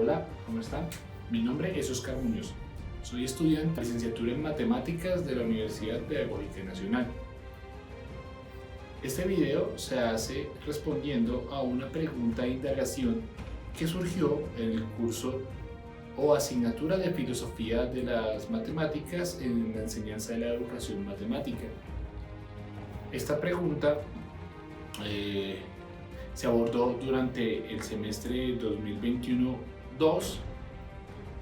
Hola, ¿cómo están? Mi nombre es Oscar Muñoz. Soy estudiante de licenciatura en Matemáticas de la Universidad Pedagógica Nacional. Este video se hace respondiendo a una pregunta de indagación que surgió en el curso o asignatura de Filosofía de las Matemáticas en la enseñanza de la educación matemática. Esta pregunta se abordó durante el semestre 2021-2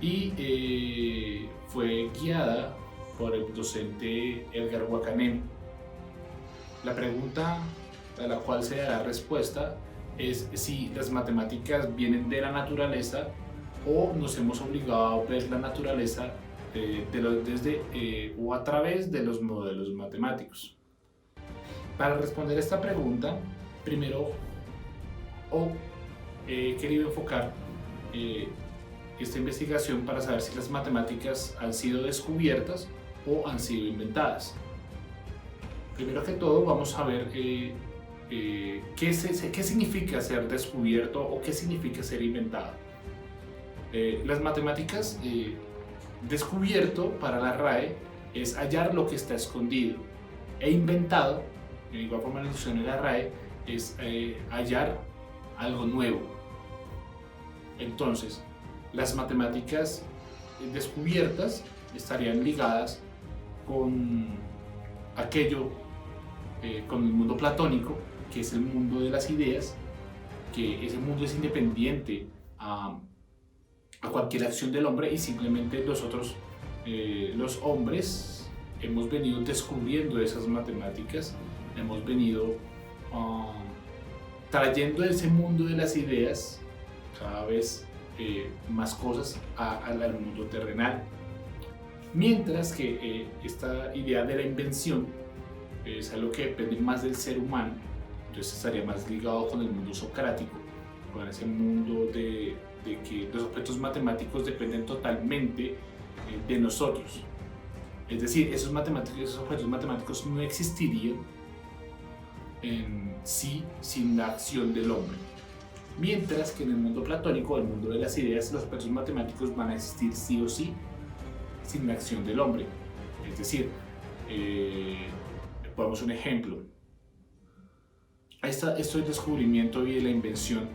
y fue guiada por el docente Edgar Huacanem. La pregunta a la cual se dará respuesta es si las matemáticas vienen de la naturaleza o nos hemos obligado a ver la naturaleza desde o a través de los modelos matemáticos. Para responder esta pregunta, primero he querido enfocar esta investigación para saber si las matemáticas han sido descubiertas o han sido inventadas. Primero que todo vamos a ver qué significa ser descubierto o qué significa ser inventado. Las matemáticas, descubierto para la RAE es hallar lo que está escondido, e inventado, de igual forma la definición de la RAE, es hallar algo nuevo. Entonces, las matemáticas descubiertas estarían ligadas con aquello, con el mundo platónico, que es el mundo de las ideas, que ese mundo es independiente a cualquier acción del hombre y simplemente nosotros, los hombres, hemos venido descubriendo esas matemáticas, hemos venido trayendo ese mundo de las ideas cada vez más cosas al mundo terrenal. Mientras que esta idea de la invención es algo que depende más del ser humano, entonces estaría más ligado con el mundo socrático, con ese mundo de que los objetos matemáticos dependen totalmente de nosotros. Es decir, esos objetos matemáticos no existirían en sí sin la acción del hombre. Mientras que en el mundo platónico, el mundo de las ideas, los objetos matemáticos van a existir sí o sí sin la acción del hombre. Es decir, pongamos un ejemplo. Esto del descubrimiento y de la invención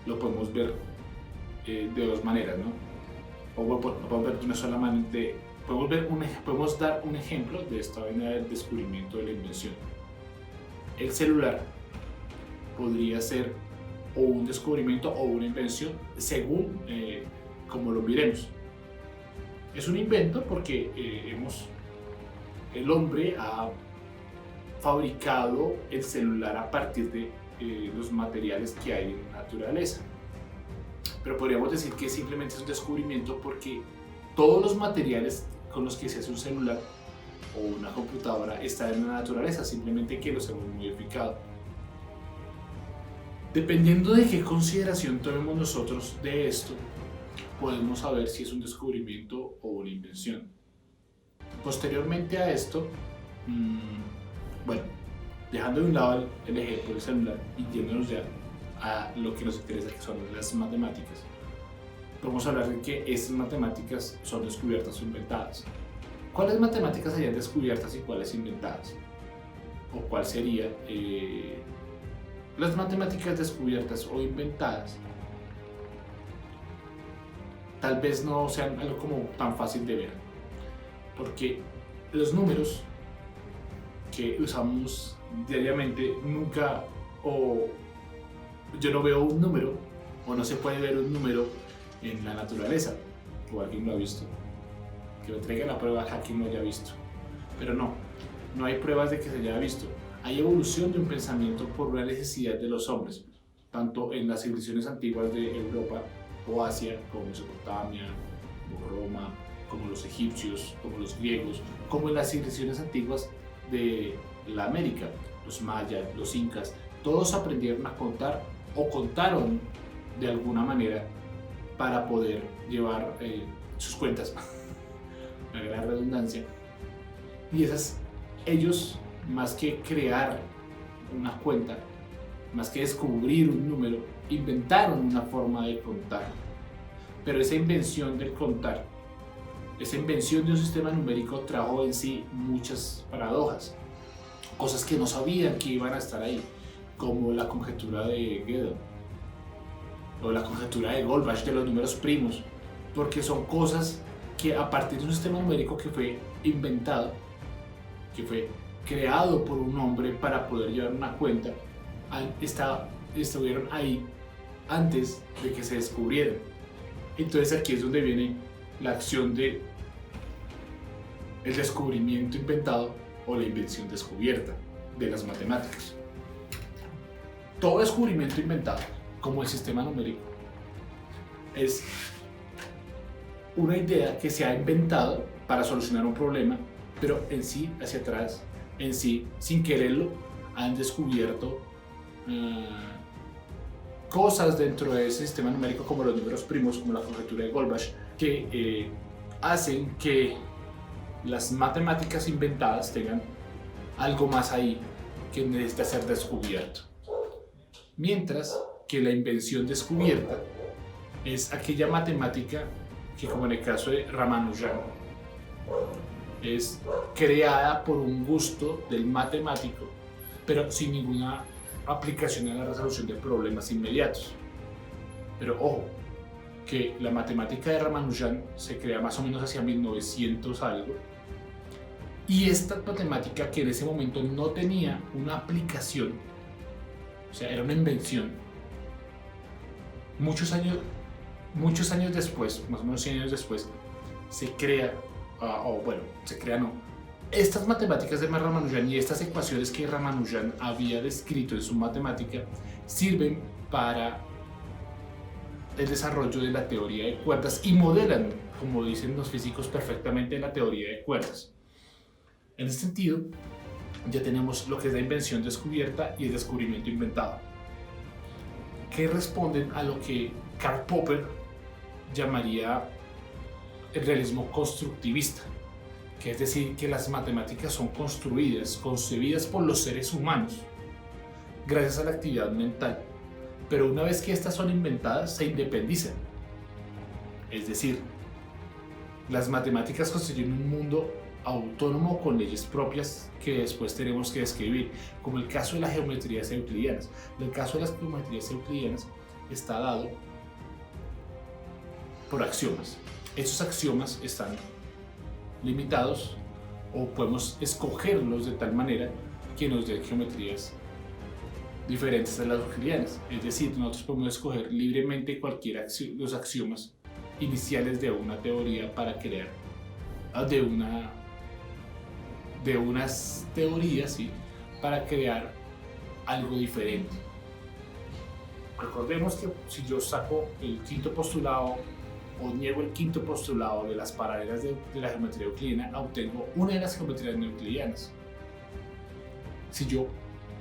lo podemos ver de dos maneras, ¿no? O podemos ver de una sola manera. Podemos dar un ejemplo de esta vaina del descubrimiento de la invención. El celular podría ser o un descubrimiento o una invención según como lo miremos. Es un invento porque el hombre ha fabricado el celular a partir de los materiales que hay en la naturaleza. Pero podríamos decir que simplemente es un descubrimiento porque todos los materiales con los que se hace un celular o una computadora están en la naturaleza, simplemente que los hemos modificado. Dependiendo de qué consideración tomemos nosotros de esto, podemos saber si es un descubrimiento o una invención. Posteriormente a esto, bueno, dejando de un lado el ejemplo del celular y yéndonos ya a lo que nos interesa, que son las matemáticas, podemos hablar de que estas matemáticas son descubiertas o inventadas. ¿Cuáles matemáticas serían descubiertas y cuáles inventadas? ¿O cuál sería las matemáticas descubiertas o inventadas? Tal vez no sean algo como tan fácil de ver, porque los números que usamos diariamente nunca, o yo no veo un número, o no se puede ver un número en la naturaleza, o alguien lo ha visto. Que me traiga la prueba a quien lo haya visto. Pero no hay pruebas de que se haya visto. Hay evolución de un pensamiento por una necesidad de los hombres, tanto en las civilizaciones antiguas de Europa o Asia, como Mesopotamia, como Roma, como los egipcios, como los griegos, como en las civilizaciones antiguas de la América, los mayas, los incas, todos aprendieron a contar o contaron de alguna manera para poder llevar sus cuentas, la gran redundancia. Y ellos, más que crear una cuenta, más que descubrir un número, inventaron una forma de contar. pero esa invención del contar, esa invención de un sistema numérico trajo en sí muchas paradojas, cosas que no sabían que iban a estar ahí, como la conjetura de Gödel o la conjetura de Goldbach de los números primos, porque son cosas que a partir de un sistema numérico que fue inventado, que fue creado por un hombre para poder llevar una cuenta, estuvieron ahí antes de que se descubrieran. Entonces aquí es donde viene la acción de el descubrimiento inventado o la invención descubierta de las matemáticas. Todo descubrimiento inventado, como el sistema numérico, es una idea que se ha inventado para solucionar un problema, pero en sí, hacia atrás, en sí, sin quererlo, han descubierto cosas dentro de ese sistema numérico, como los números primos, como la conjetura de Goldbach, que hacen que las matemáticas inventadas tengan algo más ahí que necesita ser descubierto. Mientras que la invención descubierta es aquella matemática que, como en el caso de Ramanujan, es creada por un gusto del matemático, pero sin ninguna aplicación a la resolución de problemas inmediatos. Pero ojo, que la matemática de Ramanujan se crea más o menos hacia 1900 algo, y esta matemática, que en ese momento no tenía una aplicación, o sea, era una invención, muchos años después, más o menos 100 años después, se crea, estas matemáticas de Ramanujan y estas ecuaciones que Ramanujan había descrito en su matemática sirven para el desarrollo de la teoría de cuerdas y modelan, como dicen los físicos, perfectamente la teoría de cuerdas. En este sentido, ya tenemos lo que es la invención descubierta y el descubrimiento inventado, que responden a lo que Karl Popper llamaría el realismo constructivista, que es decir, que las matemáticas son construidas, concebidas por los seres humanos, gracias a la actividad mental, pero una vez que estas son inventadas, se independizan. Es decir, las matemáticas constituyen un mundo autónomo con leyes propias que después tenemos que describir, como el caso de las geometrías euclidianas. El caso de las geometrías euclidianas está dado por axiomas. Esos axiomas están limitados o podemos escogerlos de tal manera que nos den geometrías diferentes a las euclidianas. Es decir, nosotros podemos escoger libremente cualquiera de los axiomas iniciales de una teoría para crear de unas teorías, ¿sí?, para crear algo diferente. Recordemos que si yo saco el quinto postulado o niego el quinto postulado de las paralelas de la geometría euclidiana, obtengo una de las geometrías no euclidianas. Si yo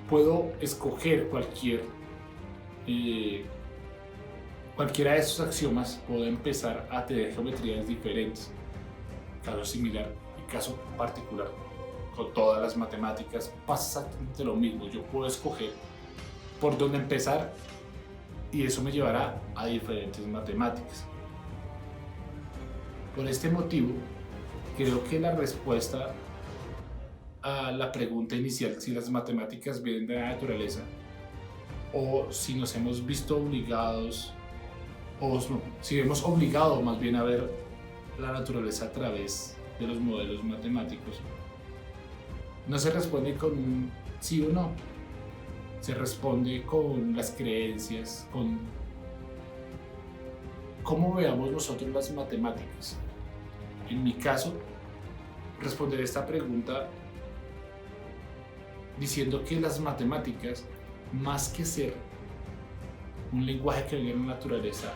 puedo escoger cualquiera de esos axiomas, puedo empezar a tener geometrías diferentes. Caso similar y caso particular con todas las matemáticas pasa exactamente lo mismo. Yo puedo escoger por dónde empezar y eso me llevará a diferentes matemáticas. Por este motivo, creo que la respuesta a la pregunta inicial, si las matemáticas vienen de la naturaleza o si nos hemos visto obligados, o no, si hemos obligado más bien a ver la naturaleza a través de los modelos matemáticos, no se responde con un sí o no, se responde con las creencias, con cómo veamos nosotros las matemáticas. En mi caso, responderé esta pregunta diciendo que las matemáticas, más que ser un lenguaje que viene en la naturaleza,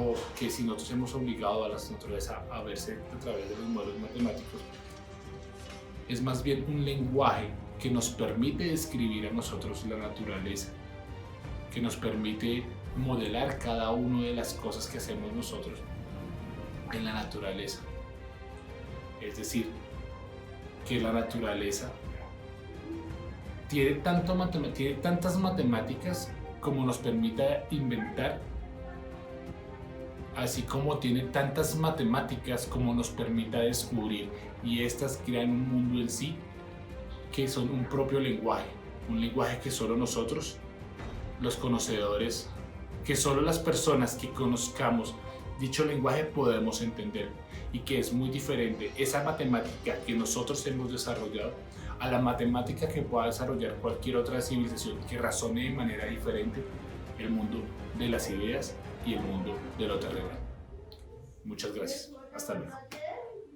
o que si nosotros hemos obligado a la naturaleza a verse a través de los modelos matemáticos, es más bien un lenguaje que nos permite describir a nosotros la naturaleza, que nos permite modelar cada una de las cosas que hacemos nosotros en la naturaleza. Es decir, que la naturaleza tiene tantas matemáticas como nos permita inventar así como tiene tantas matemáticas como nos permita descubrir, y estas crean un mundo en sí que son un propio lenguaje, un lenguaje que solo nosotros, los conocedores, que solo las personas que conozcamos dicho lenguaje podemos entender, y que es muy diferente esa matemática que nosotros hemos desarrollado a la matemática que pueda desarrollar cualquier otra civilización que razone de manera diferente el mundo de las ideas y el mundo de lo terrenal. Muchas gracias. Hasta luego.